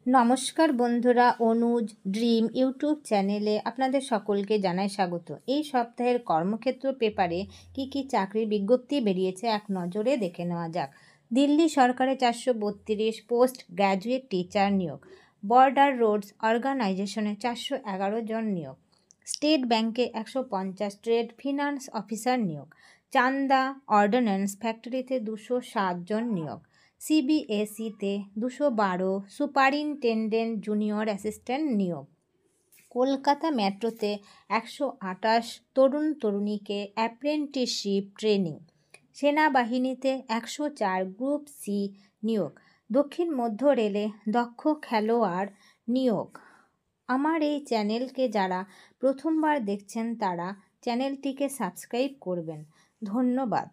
নমস্কার বন্ধুরা, অনুজ dream YouTube চ্যানেলে আপনাদের সকলকে জানাই স্বাগত। এই সপ্তাহের কর্মক্ষেত্র পেপারে কি চাকরির বিজ্ঞপ্তি বেরিয়েছে এক নজরে দেখে নেওয়া যাক। দিল্লি সরকারে 432 পোস্ট গ্র্যাজুয়েট টিচার নিয়োগ। বর্ডার রোডস অর্গানাইজেশনে 411 জন নিয়োগ। স্টেট ব্যাংকে 150 ট্রেড ফিনান্স অফিসার নিয়োগ। চান্দা অর্ডিন্যান্স ফ্যাক্টরিতে 207 জন নিয়োগ। সিবিএসইতে 212 সুপারিনটেন্ডেন্ট জুনিয়র অ্যাসিস্ট্যান্ট নিয়োগ। কলকাতা মেট্রোতে 128 তরুণ তরুণীকে অ্যাপ্রেন্টিসশিপ ট্রেনিং। সেনাবাহিনীতে 104 গ্রুপ সি নিয়োগ। দক্ষিণ মধ্য রেলে দক্ষ খেলোয়াড় নিয়োগ। আমার এই চ্যানেলকে যারা প্রথমবার দেখছেন তারা চ্যানেলটিকে সাবস্ক্রাইব করবেন। ধন্যবাদ।